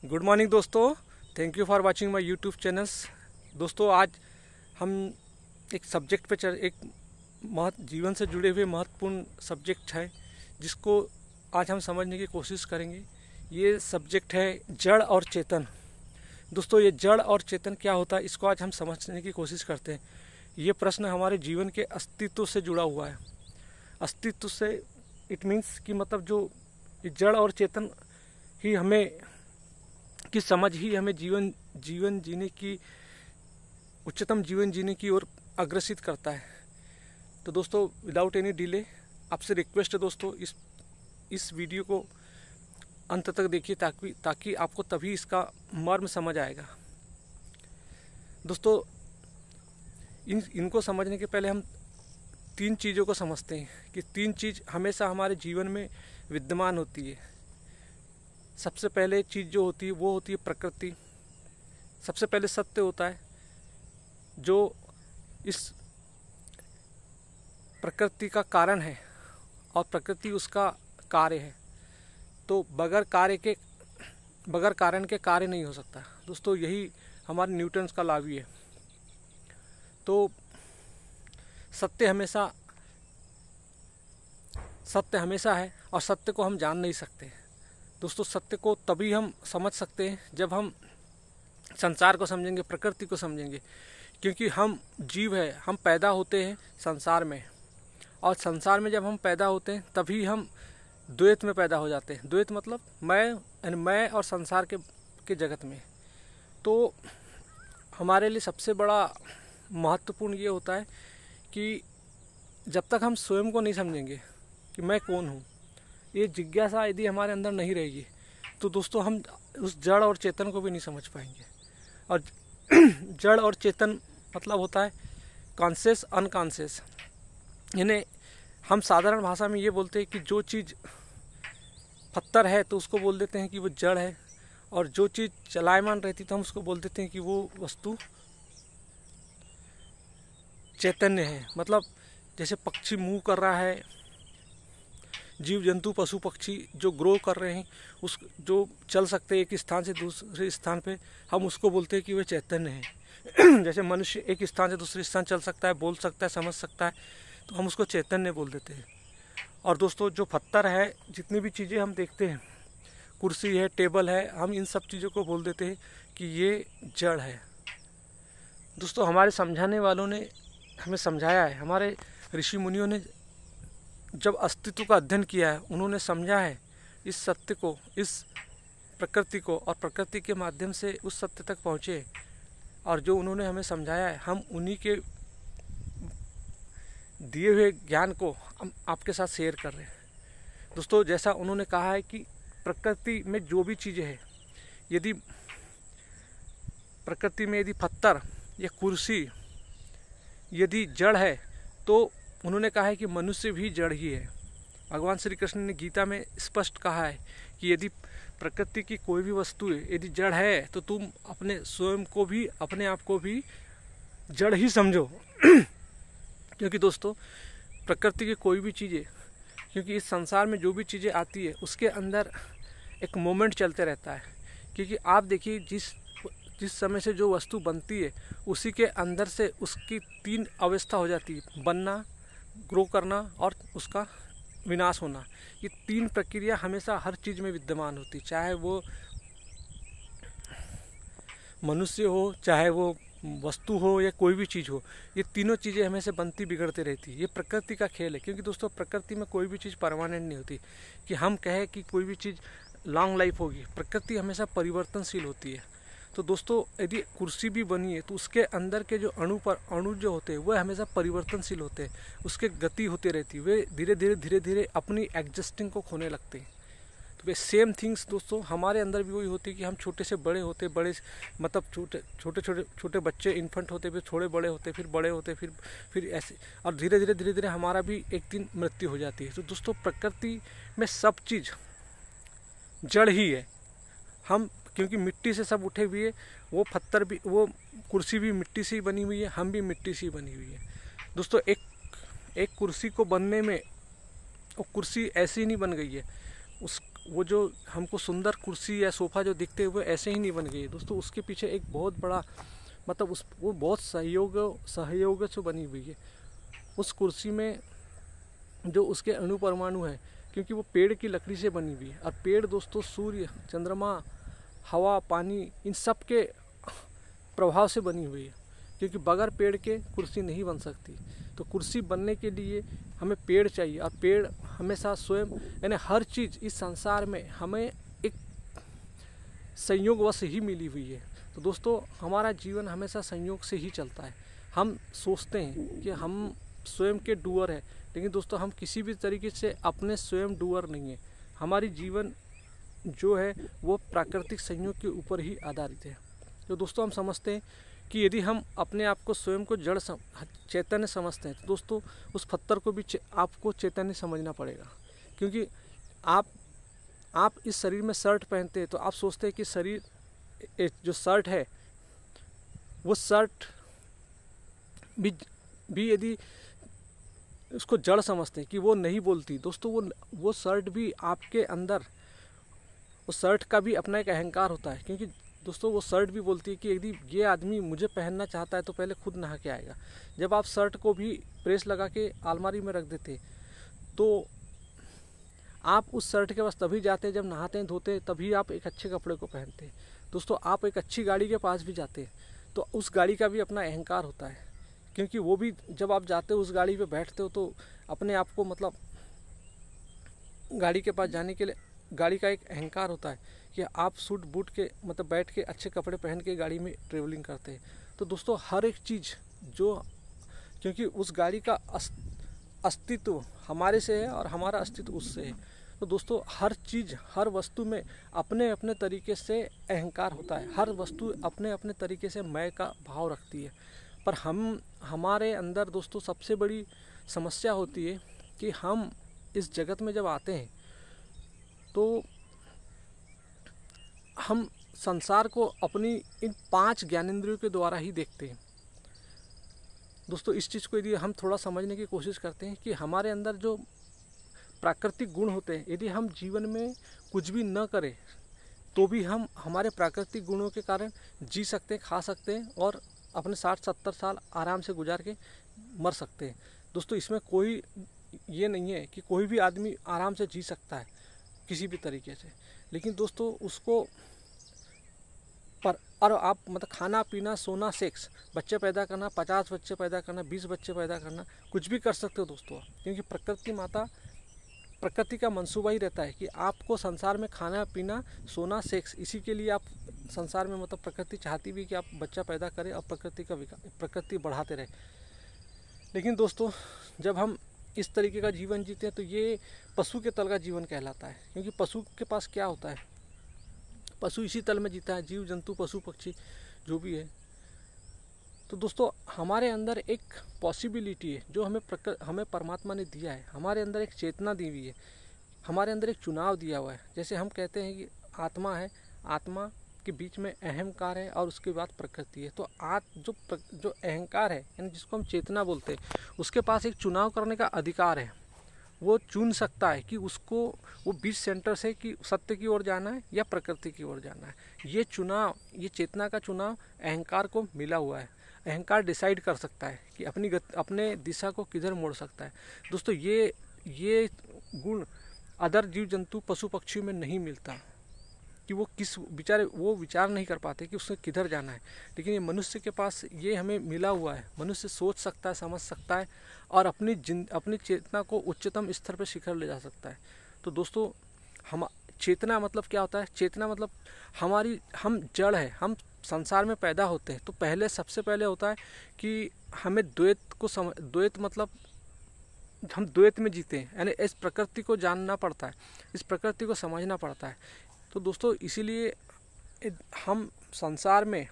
Good morning दोस्तों, thank you for watching my YouTube channels. दोस्तों, आज हम एक सब्जेक्ट पे एक जीवन से जुड़े हुए महत्वपूर्ण सब्जेक्ट है जिसको आज हम समझने की कोशिश करेंगे। ये सब्जेक्ट है जड़ और चेतन। दोस्तों, ये जड़ और चेतन क्या होता है, इसको आज हम समझने की कोशिश करते हैं। ये प्रश्न हमारे जीवन के अस्तित्व से जुड़ा हुआ है। अस्तित्व से इट मीन्स कि मतलब जो जड़ और चेतन ही हमें की समझ ही हमें जीवन जीने की उच्चतम जीवन जीने की ओर अग्रसित करता है। तो दोस्तों, विदाउट एनी डिले आपसे रिक्वेस्ट है दोस्तों, इस वीडियो को अंत तक देखिए ताकि आपको तभी इसका मर्म समझ आएगा। दोस्तों, इनको समझने के पहले हम तीन चीज़ों को समझते हैं कि तीन चीज़ हमेशा हमारे जीवन में विद्यमान होती है। सबसे पहले चीज़ जो होती है वो होती है प्रकृति। सबसे पहले सत्य होता है जो इस प्रकृति का कारण है और प्रकृति उसका कार्य है। तो बगैर कारण के कार्य नहीं हो सकता। दोस्तों, यही हमारे न्यूटन्स का लॉ भी है। तो सत्य हमेशा है और सत्य को हम जान नहीं सकते। दोस्तों, सत्य को तभी हम समझ सकते हैं जब हम संसार को समझेंगे, प्रकृति को समझेंगे। क्योंकि हम जीव है, हम पैदा होते हैं संसार में, और संसार में जब हम पैदा होते हैं तभी हम द्वैत में पैदा हो जाते हैं। द्वैत मतलब मैं और संसार के जगत में। तो हमारे लिए सबसे बड़ा महत्वपूर्ण ये होता है कि जब तक हम स्वयं को नहीं समझेंगे कि मैं कौन हूँ, ये जिज्ञासा यदि हमारे अंदर नहीं रहेगी तो दोस्तों हम उस जड़ और चेतन को भी नहीं समझ पाएंगे। और जड़ और चेतन मतलब होता है कॉन्शियस अनकॉन्शियस। यानी हम साधारण भाषा में ये बोलते हैं कि जो चीज़ पत्थर है तो उसको बोल देते हैं कि वो जड़ है, और जो चीज़ चलायमान रहती तो हम उसको बोल देते हैं कि वो वस्तु चैतन्य है। मतलब जैसे पक्षी मूव कर रहा है, जीव जंतु पशु पक्षी जो ग्रो कर रहे हैं, उस जो चल सकते हैं एक स्थान से दूसरे स्थान पे, हम उसको बोलते हैं कि वह चैतन्य है। जैसे मनुष्य एक स्थान से दूसरे स्थान चल सकता है, बोल सकता है, समझ सकता है, तो हम उसको चैतन्य बोल देते हैं। और दोस्तों, जो पत्थर है, जितनी भी चीज़ें हम देखते हैं, कुर्सी है, टेबल है, हम इन सब चीज़ों को बोल देते हैं कि ये जड़ है। दोस्तों, हमारे समझाने वालों ने हमें समझाया है, हमारे ऋषि मुनियों ने जब अस्तित्व का अध्ययन किया है, उन्होंने समझा है इस सत्य को, इस प्रकृति को, और प्रकृति के माध्यम से उस सत्य तक पहुँचे। और जो उन्होंने हमें समझाया है, हम उन्हीं के दिए हुए ज्ञान को हम आपके साथ शेयर कर रहे हैं। दोस्तों, जैसा उन्होंने कहा है कि प्रकृति में जो भी चीज़ें हैं, यदि प्रकृति में यदि पत्थर या कुर्सी यदि जड़ है, तो उन्होंने कहा है कि मनुष्य भी जड़ ही है। भगवान श्री कृष्ण ने गीता में स्पष्ट कहा है कि यदि प्रकृति की कोई भी वस्तु यदि जड़ है तो तुम अपने स्वयं को भी, अपने आप को भी जड़ ही समझो। क्योंकि दोस्तों, प्रकृति की कोई भी चीज़ें, क्योंकि इस संसार में जो भी चीज़ें आती है उसके अंदर एक मोमेंट चलते रहता है। क्योंकि आप देखिए, जिस समय से जो वस्तु बनती है उसी के अंदर से उसकी तीन अवस्था हो जाती है: बनना, ग्रो करना और उसका विनाश होना। ये तीन प्रक्रिया हमेशा हर चीज़ में विद्यमान होती है, चाहे वो मनुष्य हो, चाहे वो वस्तु हो, या कोई भी चीज़ हो। ये तीनों चीज़ें हमेशा बनती बिगड़ती रहती है। ये प्रकृति का खेल है। क्योंकि दोस्तों, प्रकृति में कोई भी चीज़ परमानेंट नहीं होती कि हम कहें कि कोई भी चीज़ लॉन्ग लाइफ होगी। प्रकृति हमेशा परिवर्तनशील होती है। तो दोस्तों, यदि कुर्सी भी बनी है तो उसके अंदर के जो अणु जो होते हैं वह हमेशा परिवर्तनशील होते हैं, उसके गति होती रहती है, वे धीरे धीरे अपनी एग्जिस्टिंग को खोने लगते हैं। तो वे सेम थिंग्स दोस्तों हमारे अंदर भी वही होती है कि हम छोटे से बड़े होते, मतलब छोटे बच्चे इन्फेंट होते, फिर थोड़े बड़े होते, फिर बड़े होते, फिर ऐसे, और धीरे धीरे हमारा भी एक दिन मृत्यु हो जाती है। तो दोस्तों, प्रकृति में सब चीज़ जड़ ही है। हम क्योंकि मिट्टी से सब उठे हुए, वो पत्थर भी, वो कुर्सी भी मिट्टी से ही बनी हुई है, हम भी मिट्टी से ही बनी हुई है। दोस्तों, एक कुर्सी को बनने में, वो कुर्सी ऐसी नहीं बन गई है, वो जो हमको सुंदर कुर्सी या सोफ़ा जो दिखते हैं वो ऐसे ही नहीं बन गई है दोस्तों, उसके पीछे एक बहुत बड़ा मतलब वो बहुत सहयोग से बनी हुई है। उस कुर्सी में जो उसके अणु परमाणु हैं, क्योंकि वो पेड़ की लकड़ी से बनी हुई है, और पेड़ दोस्तों सूर्य, चंद्रमा, हवा, पानी, इन सब के प्रभाव से बनी हुई है, क्योंकि बगैर पेड़ के कुर्सी नहीं बन सकती। तो कुर्सी बनने के लिए हमें पेड़ चाहिए, और पेड़ हमेशा स्वयं यानी हर चीज़ इस संसार में हमें एक संयोगवश ही मिली हुई है। तो दोस्तों हमारा जीवन हमेशा संयोग से ही चलता है। हम सोचते हैं कि हम स्वयं के डूअर हैं, लेकिन दोस्तों हम किसी भी तरीके से अपने स्वयं डूअर नहीं है। हमारी जीवन जो है वो प्राकृतिक संयोग के ऊपर ही आधारित है। तो दोस्तों हम समझते हैं कि यदि हम अपने आप को स्वयं को जड़ चैतन्य समझते हैं, तो दोस्तों उस पत्थर को भी आपको चैतन्य समझना पड़ेगा। क्योंकि आप इस शरीर में शर्ट पहनते हैं तो आप सोचते हैं कि शरीर जो शर्ट है वो शर्ट भी यदि उसको जड़ समझते हैं कि वो नहीं बोलती, दोस्तों वो शर्ट भी आपके अंदर, उस शर्ट का भी अपना एक अहंकार होता है। क्योंकि दोस्तों वो शर्ट भी बोलती है कि यदि ये आदमी मुझे पहनना चाहता है तो पहले खुद नहा के आएगा। जब आप शर्ट को भी प्रेस लगा के अलमारी में रख देते तो आप उस शर्ट के पास तभी जाते हैं जब नहाते हैं धोते हैं, तभी आप एक अच्छे कपड़े को पहनते हैं। दोस्तों आप एक अच्छी गाड़ी के पास भी जाते हैं तो उस गाड़ी का भी अपना अहंकार होता है, क्योंकि वो भी जब आप जाते हो उस गाड़ी पे बैठते हो तो अपने आप को मतलब गाड़ी के पास जाने के लिए गाड़ी का एक अहंकार होता है कि आप सूट बूट के मतलब बैठ के अच्छे कपड़े पहन के गाड़ी में ट्रेवलिंग करते हैं। तो दोस्तों हर एक चीज़ जो, क्योंकि उस गाड़ी का अस्तित्व हमारे से है और हमारा अस्तित्व उससे है। तो दोस्तों हर चीज़, हर वस्तु में अपने अपने तरीके से अहंकार होता है। हर वस्तु अपने अपने तरीके से मैं का भाव रखती है। पर हमारे अंदर दोस्तों सबसे बड़ी समस्या होती है कि हम इस जगत में जब आते हैं तो हम संसार को अपनी इन 5 ज्ञानेंद्रियों के द्वारा ही देखते हैं। दोस्तों इस चीज़ को यदि हम थोड़ा समझने की कोशिश करते हैं कि हमारे अंदर जो प्राकृतिक गुण होते हैं, यदि हम जीवन में कुछ भी न करें तो भी हम हमारे प्राकृतिक गुणों के कारण जी सकते हैं, खा सकते हैं और अपने 60-70 साल आराम से गुजार के मर सकते हैं। दोस्तों इसमें कोई ये नहीं है कि कोई भी आदमी आराम से जी सकता है किसी भी तरीके से, लेकिन दोस्तों उसको और आप मतलब खाना पीना, सोना, सेक्स, बच्चे पैदा करना, 50 बच्चे पैदा करना, 20 बच्चे पैदा करना, कुछ भी कर सकते हो दोस्तों। क्योंकि प्रकृति का मंसूबा ही रहता है कि आपको संसार में खाना पीना, सोना, सेक्स, इसी के लिए आप संसार में मतलब प्रकृति चाहती भी कि आप बच्चा पैदा करें और प्रकृति बढ़ाते रहे। लेकिन दोस्तों जब हम इस तरीके का जीवन जीते हैं तो ये पशु के तल का जीवन कहलाता है। क्योंकि पशु के पास क्या होता है, पशु इसी तल में जीता है, जीव जंतु पशु पक्षी जो भी है। तो दोस्तों हमारे अंदर एक पॉसिबिलिटी है जो हमें परमात्मा ने दिया है। हमारे अंदर एक चेतना दी हुई है, हमारे अंदर एक चुनाव दिया हुआ है। जैसे हम कहते हैं कि आत्मा है, आत्मा के बीच में अहंकार है और उसके बाद प्रकृति है। तो जो अहंकार है यानी जिसको हम चेतना बोलते हैं, उसके पास एक चुनाव करने का अधिकार है। वो चुन सकता है कि उसको वो बीच सेंटर से कि सत्य की ओर जाना है या प्रकृति की ओर जाना है। ये चुनाव, ये चेतना का चुनाव अहंकार को मिला हुआ है। अहंकार डिसाइड कर सकता है कि अपने दिशा को किधर मोड़ सकता है। दोस्तों ये गुण अदर जीव जंतु पशु पक्षी में नहीं मिलता कि वो विचार नहीं कर पाते कि उसने किधर जाना है। लेकिन ये मनुष्य के पास ये हमें मिला हुआ है। मनुष्य सोच सकता है, समझ सकता है और अपनी चेतना को उच्चतम स्तर पर शिखर ले जा सकता है। तो दोस्तों चेतना मतलब क्या होता है? चेतना मतलब हम जड़ है, हम संसार में पैदा होते हैं तो सबसे पहले होता है कि हमें द्वैत मतलब हम द्वैत में जीते हैं, यानी इस प्रकृति को जानना पड़ता है, इस प्रकृति को समझना पड़ता है। तो दोस्तों इसीलिए हम संसार में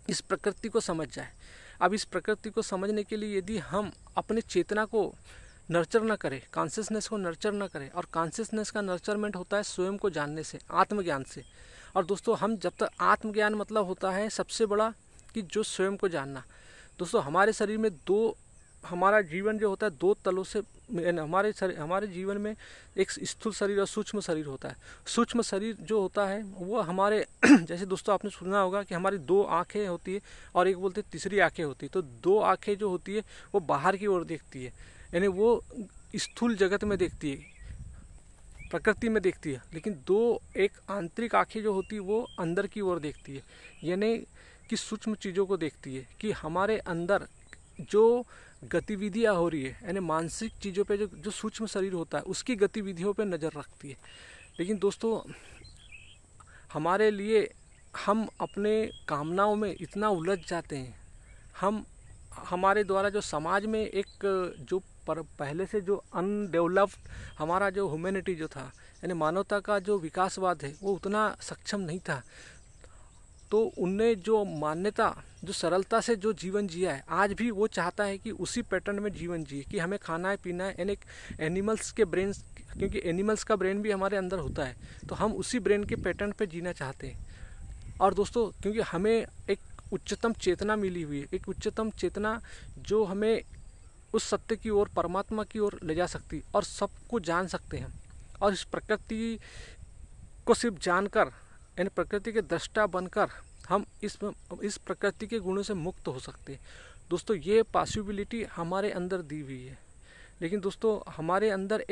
इस प्रकृति को समझ जाए। अब इस प्रकृति को समझने के लिए यदि हम अपने चेतना को नर्चर न करें, कॉन्शियसनेस को नर्चर न करें, और कॉन्शियसनेस का नर्चरमेंट होता है स्वयं को जानने से, आत्मज्ञान से। और दोस्तों हम जब तक आत्मज्ञान मतलब होता है सबसे बड़ा कि जो स्वयं को जानना। दोस्तों हमारे शरीर में 2 हमारा जीवन जो होता है दो तलों से, हमारे जीवन में एक स्थूल शरीर और सूक्ष्म शरीर होता है। सूक्ष्म शरीर जो होता है वो हमारे जैसे दोस्तों आपने सुना होगा कि हमारी दो आंखें होती है और एक बोलते तीसरी आंखें होती है। तो दो आंखें जो होती है वो बाहर की ओर देखती है, यानी वो स्थूल जगत में देखती है, प्रकृति में देखती है। लेकिन एक आंतरिक आंखें जो होती है वो अंदर की ओर देखती है, यानी कि सूक्ष्म चीज़ों को देखती है कि हमारे अंदर जो गतिविधियाँ हो रही है, यानी मानसिक चीज़ों पे जो सूक्ष्म शरीर होता है उसकी गतिविधियों पे नज़र रखती है। लेकिन दोस्तों हमारे लिए हम अपने कामनाओं में इतना उलझ जाते हैं, हमारे द्वारा जो समाज में एक जो पहले से जो अनडेवलप्ड हमारा जो ह्यूमैनिटी जो था, यानी मानवता का जो विकासवाद है वो उतना सक्षम नहीं था। तो उनने जो मान्यता, जो सरलता से जो जीवन जिया है, आज भी वो चाहता है कि उसी पैटर्न में जीवन जिए, कि हमें खाना है पीना है, यानी एनिमल्स के ब्रेन, क्योंकि एनिमल्स का ब्रेन भी हमारे अंदर होता है, तो हम उसी ब्रेन के पैटर्न पे जीना चाहते हैं। और दोस्तों क्योंकि हमें एक उच्चतम चेतना मिली हुई है, एक उच्चतम चेतना जो हमें उस सत्य की ओर, परमात्मा की ओर ले जा सकती और सबको जान सकते हैं। और इस प्रकृति को सिर्फ जानकर, यानी प्रकृति के दृष्टा बनकर हम इस प्रकृति के गुणों से मुक्त हो सकते हैं। दोस्तों ये पॉसिबिलिटी हमारे अंदर दी हुई है। लेकिन दोस्तों हमारे अंदर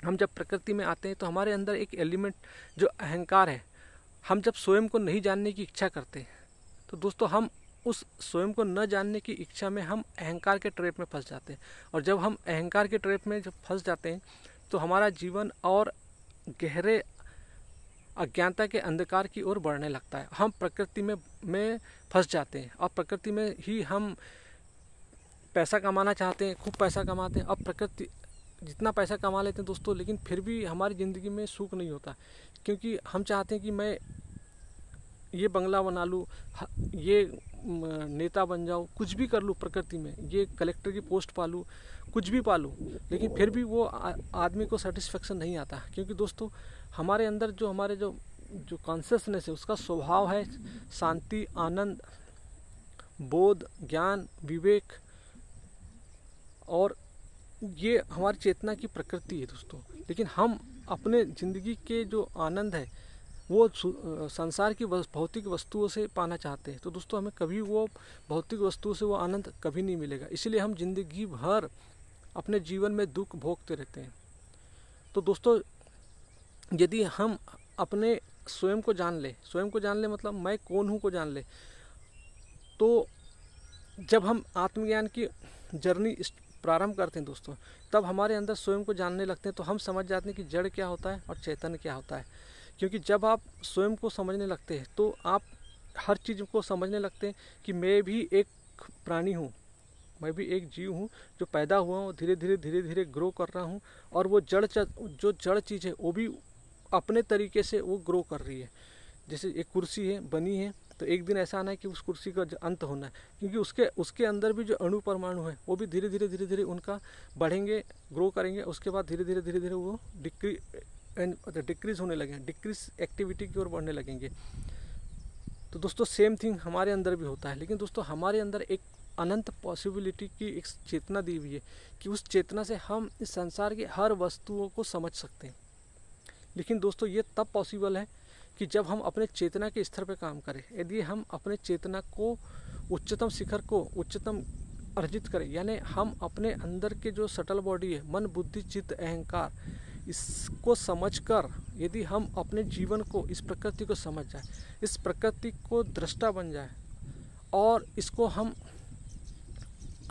हम जब प्रकृति में आते हैं तो हमारे अंदर एक एलिमेंट जो अहंकार है, हम जब स्वयं को नहीं जानने की इच्छा करते हैं तो दोस्तों हम उस स्वयं को न जानने की इच्छा में हम अहंकार के ट्रैप में फंस जाते हैं। और जब हम अहंकार के ट्रैप में जब फंस जाते हैं तो हमारा जीवन और गहरे अज्ञानता के अंधकार की ओर बढ़ने लगता है। हम प्रकृति में फंस जाते हैं और प्रकृति में ही हम पैसा कमाना चाहते हैं, खूब पैसा कमाते हैं। अब प्रकृति जितना पैसा कमा लेते हैं दोस्तों, लेकिन फिर भी हमारी ज़िंदगी में सुख नहीं होता, क्योंकि हम चाहते हैं कि मैं ये बंगला बना लूँ, ये नेता बन जाऊँ, कुछ भी कर लूँ प्रकृति में, ये कलेक्टर की पोस्ट पा लूँ, कुछ भी पा लूँ, लेकिन फिर भी वो आदमी को सेटिस्फेक्शन नहीं आता। क्योंकि दोस्तों हमारे अंदर जो कॉन्शियसनेस है उसका स्वभाव है शांति, आनंद, बोध, ज्ञान, विवेक, और ये हमारी चेतना की प्रकृति है दोस्तों। लेकिन हम अपने ज़िंदगी के जो आनंद है वो संसार की भौतिक वस्तुओं से पाना चाहते हैं। तो दोस्तों हमें कभी वो भौतिक वस्तुओं से वो आनंद कभी नहीं मिलेगा, इसलिए हम जिंदगी भर अपने जीवन में दुख भोगते रहते हैं। तो दोस्तों यदि हम अपने स्वयं को जान ले मतलब मैं कौन हूँ को जान ले, तो जब हम आत्मज्ञान की जर्नी प्रारंभ करते हैं दोस्तों, तब हमारे अंदर स्वयं को जानने लगते हैं। तो हम समझ जाते हैं कि जड़ क्या होता है और चेतन क्या होता है। क्योंकि जब आप स्वयं को समझने लगते हैं तो आप हर चीज़ को समझने लगते हैं कि मैं भी एक प्राणी हूँ, मैं भी एक जीव हूँ जो पैदा हुआ हूँ, धीरे धीरे ग्रो कर रहा हूँ, और वो जो जड़ चीज़ है वो भी अपने तरीके से वो ग्रो कर रही है। जैसे एक कुर्सी है बनी है, तो एक दिन ऐसा आना है कि उस कुर्सी का अंत होना है, क्योंकि उसके अंदर भी जो अणु परमाणु है वो भी धीरे धीरे उनका बढ़ेंगे, ग्रो करेंगे। उसके बाद धीरे धीरे वो डिक्रीज होने लगेंगे, डिक्रीज एक्टिविटी की ओर बढ़ने लगेंगे। तो दोस्तों सेम थिंग हमारे अंदर भी होता है। लेकिन दोस्तों हमारे अंदर एक अनंत पॉसिबिलिटी की एक चेतना दी हुई है कि उस चेतना से हम इस संसार की हर वस्तुओं को समझ सकते हैं। लेकिन दोस्तों ये तब पॉसिबल है कि जब हम अपने चेतना के स्तर पर काम करें। यदि हम अपने चेतना को उच्चतम शिखर को उच्चतम अर्जित करें, यानी हम अपने अंदर के जो सटल बॉडी है, मन, बुद्धि, चित्त, अहंकार, इसको समझकर यदि हम अपने जीवन को, इस प्रकृति को समझ जाए, इस प्रकृति को दृष्टा बन जाए और इसको हम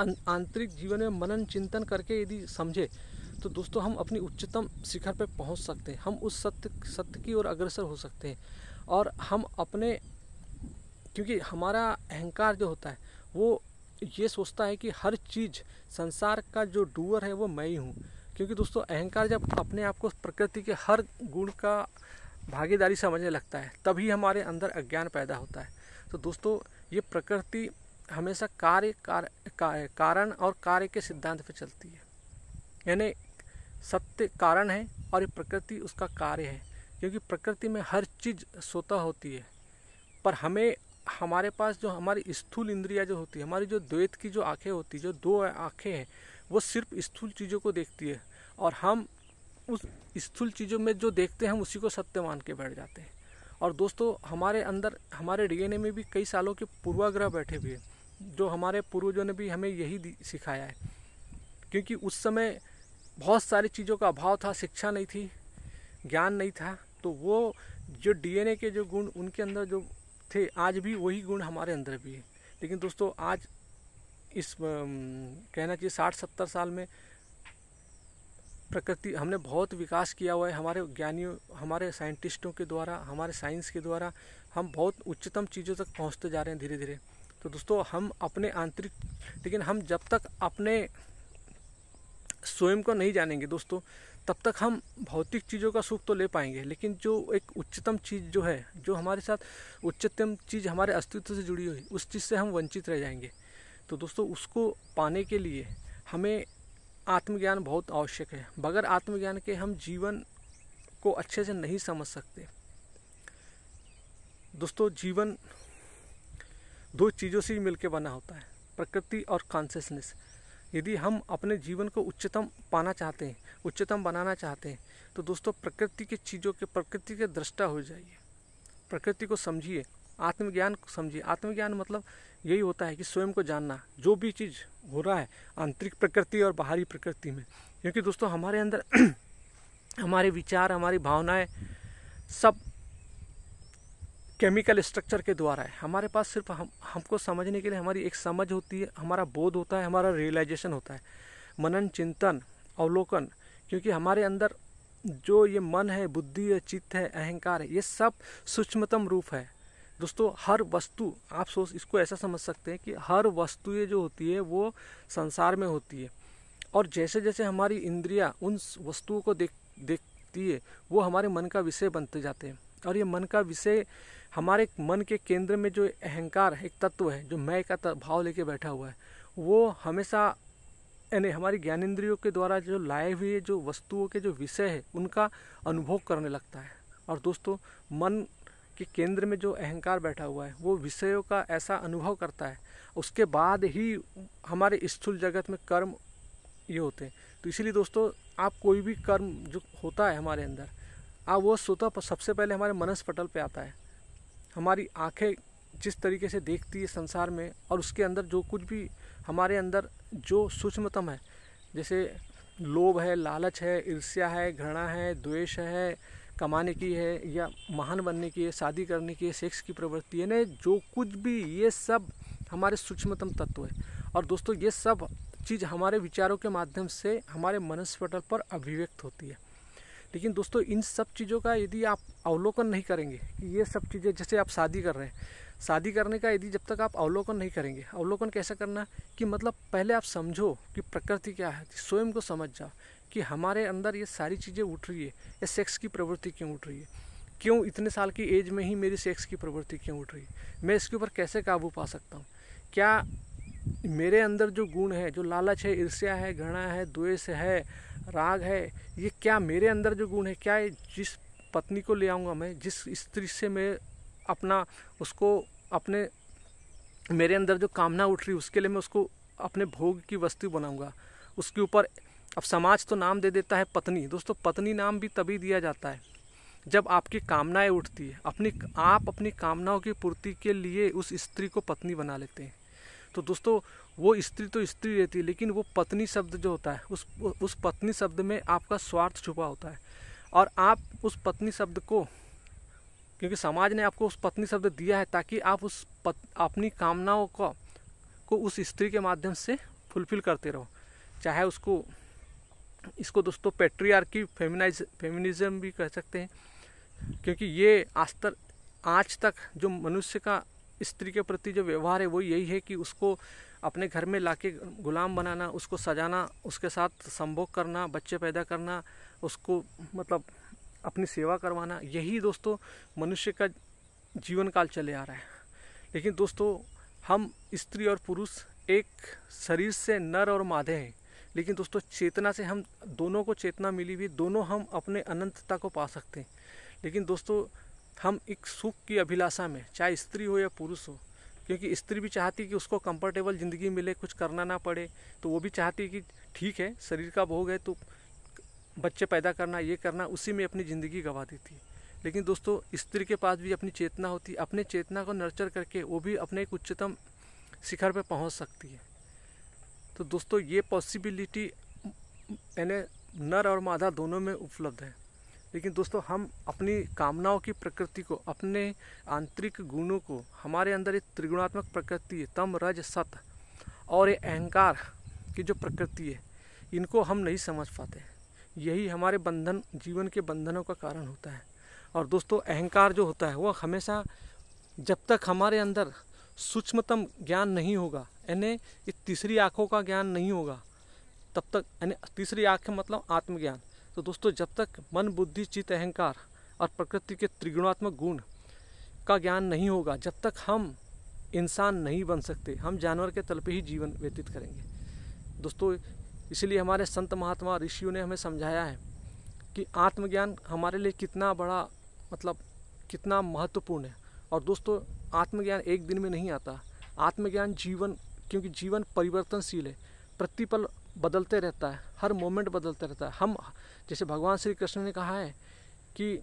आंतरिक जीवन में मनन चिंतन करके यदि समझे, तो दोस्तों हम अपनी उच्चतम शिखर पर पहुंच सकते हैं। हम उस सत्य की ओर अग्रसर हो सकते हैं। और हम अपने, क्योंकि हमारा अहंकार जो होता है वो ये सोचता है कि हर चीज़ संसार का जो डूअर है वो मैं ही हूँ। क्योंकि दोस्तों अहंकार जब अपने आप को प्रकृति के हर गुण का भागीदारी समझने लगता है, तभी हमारे अंदर अज्ञान पैदा होता है। तो दोस्तों ये प्रकृति हमेशा कारण और कार्य के सिद्धांत पे चलती है, यानी सत्य कारण है और ये प्रकृति उसका कार्य है। क्योंकि प्रकृति में हर चीज़ स्वतः होती है, पर हमें हमारे पास जो हमारी स्थूल इंद्रिया जो होती है, हमारी जो द्वैत की जो आंखें होती है, जो दो आंखें हैं, वो सिर्फ स्थूल चीज़ों को देखती है, और हम उस स्थूल चीज़ों में जो देखते हैं हम उसी को सत्य मान के बैठ जाते हैं। और दोस्तों, हमारे अंदर, हमारे डीएनए में भी कई सालों के पूर्वाग्रह बैठे हुए हैं, जो हमारे पूर्वजों ने भी हमें यही सिखाया है। क्योंकि उस समय बहुत सारी चीज़ों का अभाव था, शिक्षा नहीं थी, ज्ञान नहीं था, तो वो जो डीएनए के जो गुण उनके अंदर जो थे, आज भी वही गुण हमारे अंदर भी है। लेकिन दोस्तों, आज इस कहना चाहिए 60-70 साल में प्रकृति, हमने बहुत विकास किया हुआ है, हमारे ज्ञानियों, हमारे साइंटिस्टों के द्वारा, हमारे साइंस के द्वारा हम बहुत उच्चतम चीज़ों तक पहुंचते जा रहे हैं धीरे धीरे। तो दोस्तों, हम अपने आंतरिक, लेकिन हम जब तक अपने स्वयं को नहीं जानेंगे दोस्तों, तब तक हम भौतिक चीज़ों का सुख तो ले पाएंगे, लेकिन जो एक उच्चतम चीज़ जो है, जो हमारे साथ उच्चतम चीज़ हमारे अस्तित्व से जुड़ी हुई, उस चीज़ से हम वंचित रह जाएंगे। तो दोस्तों, उसको पाने के लिए हमें आत्मज्ञान बहुत आवश्यक है। बगैर आत्मज्ञान के हम जीवन को अच्छे से नहीं समझ सकते। दोस्तों, जीवन दो चीज़ों से ही मिलकर बना होता है, प्रकृति और कॉन्शियसनेस। यदि हम अपने जीवन को उच्चतम पाना चाहते हैं, उच्चतम बनाना चाहते हैं, तो दोस्तों प्रकृति के चीज़ों के, प्रकृति के दृष्टा हो जाइए, प्रकृति को समझिए, आत्मज्ञान को समझिए। आत्मज्ञान मतलब यही होता है कि स्वयं को जानना, जो भी चीज़ हो रहा है आंतरिक प्रकृति और बाहरी प्रकृति में। क्योंकि दोस्तों, हमारे अंदर हमारे विचार, हमारी भावनाएं सब केमिकल स्ट्रक्चर के द्वारा है। हमारे पास सिर्फ हमको समझने के लिए हमारी एक समझ होती है, हमारा बोध होता है, हमारा रियलाइजेशन होता है, मनन, चिंतन, अवलोकन। क्योंकि हमारे अंदर जो ये मन है, बुद्धि है, चित्त है, अहंकार है, ये सब सूक्ष्मतम रूप है। दोस्तों, हर वस्तु, आप सोच इसको ऐसा समझ सकते हैं कि हर वस्तु ये जो होती है वो संसार में होती है, और जैसे जैसे हमारी इंद्रियां उन वस्तुओं को देखती है, वो हमारे मन का विषय बनते जाते हैं। और ये मन का विषय, हमारे मन के केंद्र में जो अहंकार एक तत्व है, जो मैं का भाव लेके बैठा हुआ है, वो हमेशा यानी हमारी ज्ञानेंद्रियों के द्वारा जो लाए हुए जो वस्तुओं के जो विषय है उनका अनुभव करने लगता है। और दोस्तों, मन के केंद्र में जो अहंकार बैठा हुआ है वो विषयों का ऐसा अनुभव करता है, उसके बाद ही हमारे स्थूल जगत में कर्म ये होते हैं। तो इसीलिए दोस्तों, आप कोई भी कर्म जो होता है हमारे अंदर, आप वो स्वतः सबसे पहले हमारे मनस पटल पे आता है। हमारी आंखें जिस तरीके से देखती है संसार में, और उसके अंदर जो कुछ भी हमारे अंदर जो सूक्ष्मतम है, जैसे लोभ है, लालच है, ईर्ष्या है, घृणा है, द्वेष है, कमाने की है या महान बनने की है, शादी करने की है, सेक्स की प्रवृत्ति है, जो कुछ भी, ये सब हमारे सूक्ष्मतम तत्व है। और दोस्तों, ये सब चीज़ हमारे विचारों के माध्यम से हमारे मनस्पटल पर अभिव्यक्त होती है। लेकिन दोस्तों, इन सब चीज़ों का यदि आप अवलोकन नहीं करेंगे कि ये सब चीज़ें, जैसे आप शादी कर रहे हैं, शादी करने का यदि जब तक आप अवलोकन नहीं करेंगे, अवलोकन कैसे करना कि मतलब पहले आप समझो कि प्रकृति क्या है, स्वयं को समझ जाओ कि हमारे अंदर ये सारी चीज़ें उठ रही है, ये सेक्स की प्रवृत्ति क्यों उठ रही है, क्यों इतने साल की एज में ही मेरी सेक्स की प्रवृत्ति क्यों उठ रही है, मैं इसके ऊपर कैसे काबू पा सकता हूँ, क्या मेरे अंदर जो गुण है, जो लालच है, ईर्ष्या है, घृणा है, द्वेष है, राग है, ये क्या मेरे अंदर जो गुण है, क्या जिस पत्नी को ले आऊँगा मैं, जिस स्त्री से मैं अपना उसको अपने, मेरे अंदर जो कामना उठ रही है उसके लिए मैं उसको अपने भोग की वस्तु बनाऊंगा, उसके ऊपर अब समाज तो नाम दे देता है पत्नी। दोस्तों, पत्नी नाम भी तभी दिया जाता है जब आपकी कामनाएं उठती है, आप अपनी कामनाओं की पूर्ति के लिए उस स्त्री को पत्नी बना लेते हैं। तो दोस्तों, वो स्त्री तो स्त्री रहती है, लेकिन वो पत्नी शब्द जो होता है, उस पत्नी शब्द में आपका स्वार्थ छुपा होता है। और आप उस पत्नी शब्द को, क्योंकि समाज ने आपको उस पत्नी शब्द दिया है ताकि आप अपनी कामनाओं को उस स्त्री के माध्यम से फुलफिल करते रहो। चाहे इसको दोस्तों पैट्रियार्की, फेमिनिज्म भी कह सकते हैं, क्योंकि ये आज तक जो मनुष्य का स्त्री के प्रति जो व्यवहार है वो यही है कि उसको अपने घर में लाके गुलाम बनाना, उसको सजाना, उसके साथ संभोग करना, बच्चे पैदा करना, उसको मतलब अपनी सेवा करवाना, यही दोस्तों मनुष्य का जीवन काल चले आ रहा है। लेकिन दोस्तों, हम स्त्री और पुरुष एक शरीर से नर और मादे हैं, लेकिन दोस्तों चेतना से हम दोनों को चेतना मिली हुई, दोनों हम अपने अनंतता को पा सकते हैं। लेकिन दोस्तों, हम एक सुख की अभिलाषा में, चाहे स्त्री हो या पुरुष हो, क्योंकि स्त्री भी चाहती कि उसको कंफर्टेबल ज़िंदगी मिले, कुछ करना ना पड़े, तो वो भी चाहती कि ठीक है शरीर का भोग है तो बच्चे पैदा करना, ये करना, उसी में अपनी ज़िंदगी गंवा देती है। लेकिन दोस्तों स्त्री के पास भी अपनी चेतना होती है, अपने चेतना को नर्चर करके वो भी अपने एक उच्चतम शिखर पर पहुंच सकती है। तो दोस्तों ये पॉसिबिलिटी यानी नर और मादा दोनों में उपलब्ध है। लेकिन दोस्तों हम अपनी कामनाओं की प्रकृति को, अपने आंतरिक गुणों को, हमारे अंदर एक त्रिगुणात्मक प्रकृति है, तम रज सत, और ये अहंकार की जो प्रकृति है, इनको हम नहीं समझ पाते। यही हमारे बंधन, जीवन के बंधनों का कारण होता है। और दोस्तों अहंकार जो होता है वो हमेशा, जब तक हमारे अंदर सूक्ष्मतम ज्ञान नहीं होगा, यानी तीसरी आँखों का ज्ञान नहीं होगा, तब तक, यानी तीसरी आँख मतलब आत्मज्ञान। तो दोस्तों जब तक मन, बुद्धि, चित्त, अहंकार और प्रकृति के त्रिगुणात्मक गुण का ज्ञान नहीं होगा, जब तक हम इंसान नहीं बन सकते, हम जानवर के तल पे ही जीवन व्यतीत करेंगे। दोस्तों इसलिए हमारे संत महात्मा ऋषियों ने हमें समझाया है कि आत्मज्ञान हमारे लिए कितना बड़ा, मतलब कितना महत्वपूर्ण है। और दोस्तों आत्मज्ञान एक दिन में नहीं आता। आत्मज्ञान जीवन, क्योंकि जीवन परिवर्तनशील है, प्रतिपल बदलते रहता है, हर मोमेंट बदलते रहता है। हम, जैसे भगवान श्री कृष्ण ने कहा है कि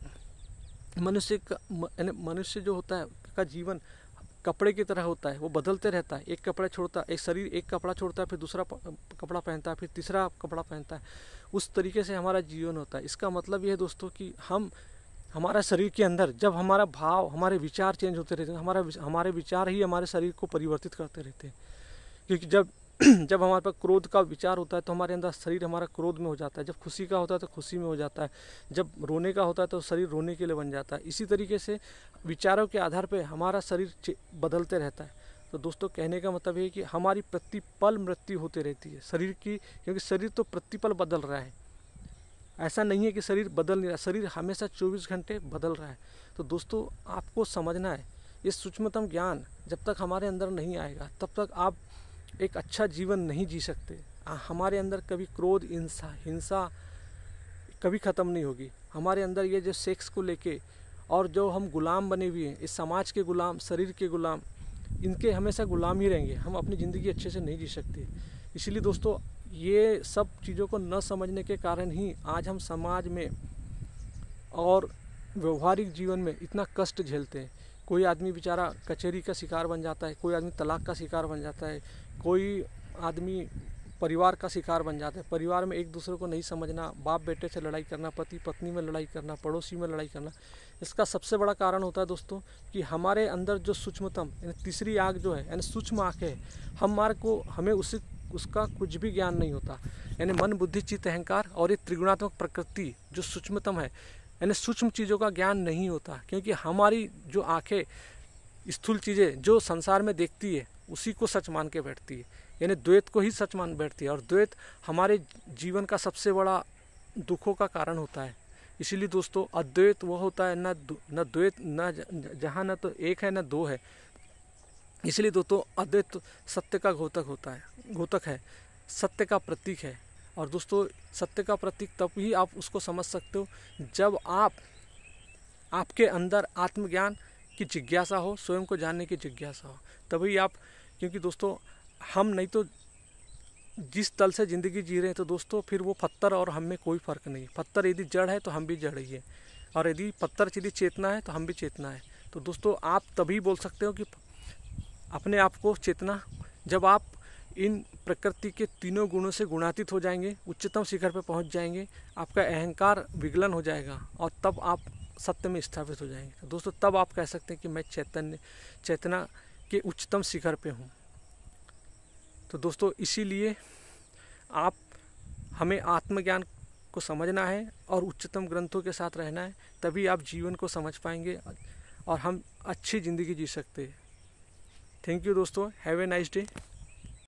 मनुष्य जो होता है का जीवन कपड़े की तरह होता है, वो बदलते रहता है। एक कपड़ा छोड़ता, एक शरीर एक कपड़ा छोड़ता है, फिर दूसरा कपड़ा पहनता है, फिर तीसरा कपड़ा पहनता है। उस तरीके से हमारा जीवन होता है। इसका मतलब ये है दोस्तों कि हमारा शरीर के अंदर जब हमारा भाव, हमारे विचार चेंज होते रहते हैं, हमारे विचार ही हमारे शरीर को परिवर्तित करते रहते हैं। क्योंकि जब हमारे पास क्रोध का विचार होता है तो हमारे अंदर शरीर हमारा क्रोध में हो जाता है, जब खुशी का होता है तो खुशी में हो जाता है, जब रोने का होता है तो शरीर रोने के लिए बन जाता है। इसी तरीके से विचारों के आधार पर हमारा शरीर बदलते रहता है। तो दोस्तों कहने का मतलब ये है कि हमारी प्रतिपल मृत्यु होती रहती है शरीर की, क्योंकि शरीर तो प्रतिपल बदल रहा है। ऐसा नहीं है कि शरीर बदल नहीं रहा, शरीर हमेशा 24 घंटे बदल रहा है। तो दोस्तों आपको समझना है, ये सूक्ष्मतम ज्ञान जब तक हमारे अंदर नहीं आएगा तब तक आप एक अच्छा जीवन नहीं जी सकते। हमारे अंदर कभी क्रोध, हिंसा कभी ख़त्म नहीं होगी। हमारे अंदर ये जो सेक्स को लेके और जो हम गुलाम बने हुए हैं, इस समाज के गुलाम, शरीर के गुलाम, इनके हमेशा गुलाम ही रहेंगे। हम अपनी ज़िंदगी अच्छे से नहीं जी सकते। इसलिए दोस्तों ये सब चीज़ों को न समझने के कारण ही आज हम समाज में और व्यवहारिक जीवन में इतना कष्ट झेलते हैं। कोई आदमी बेचारा कचहरी का शिकार बन जाता है, कोई आदमी तलाक का शिकार बन जाता है, कोई आदमी परिवार का शिकार बन जाता है। परिवार में एक दूसरे को नहीं समझना, बाप बेटे से लड़ाई करना, पति पत्नी में लड़ाई करना, पड़ोसी में लड़ाई करना। इसका सबसे बड़ा कारण होता है दोस्तों कि हमारे अंदर जो सूक्ष्मतम यानी तीसरी आँख जो है, यानी सूक्ष्म आँख है, हमें उसका कुछ भी ज्ञान नहीं होता। यानी मन, बुद्धि, चित्त, अहंकार और ये त्रिगुणात्मक प्रकृति जो सूक्ष्मतम है, यानी सूक्ष्म चीज़ों का ज्ञान नहीं होता। क्योंकि हमारी जो आँखें स्थूल चीज़ें जो संसार में देखती है उसी को सच मान के बैठती है, यानी द्वैत को ही सच मान बैठती है। और द्वैत हमारे जीवन का सबसे बड़ा दुखों का कारण होता है। इसीलिए दोस्तों अद्वैत वो होता है न द्वैत, जहाँ न तो एक है न दो है। इसलिए दोस्तों अद्वैत सत्य का घोतक है, सत्य का प्रतीक है। और दोस्तों सत्य का प्रतीक तब ही आप उसको समझ सकते हो जब आपके अंदर आत्मज्ञान की जिज्ञासा हो, स्वयं को जानने की जिज्ञासा हो, तभी आप, क्योंकि दोस्तों हम नहीं तो जिस तल से ज़िंदगी जी रहे हैं तो दोस्तों फिर वो पत्थर और हम में कोई फ़र्क नहीं। पत्थर यदि जड़ है तो हम भी जड़ ही है, और यदि पत्थर यदि चेतना है तो हम भी चेतना है। तो दोस्तों आप तभी बोल सकते हो कि अपने आप को चेतना, जब आप इन प्रकृति के तीनों गुणों से गुणातीत हो जाएंगे, उच्चतम शिखर पर पहुंच जाएंगे, आपका अहंकार विगलन हो जाएगा और तब आप सत्य में स्थापित हो जाएंगे। तो दोस्तों तब आप कह सकते हैं कि मैं चेतना के उच्चतम शिखर पे हूँ। तो दोस्तों इसीलिए हमें आत्मज्ञान को समझना है और उच्चतम ग्रंथों के साथ रहना है, तभी आप जीवन को समझ पाएंगे और हम अच्छी ज़िंदगी जी सकते हैं। थैंक यू दोस्तों, हैव ए नाइस डे।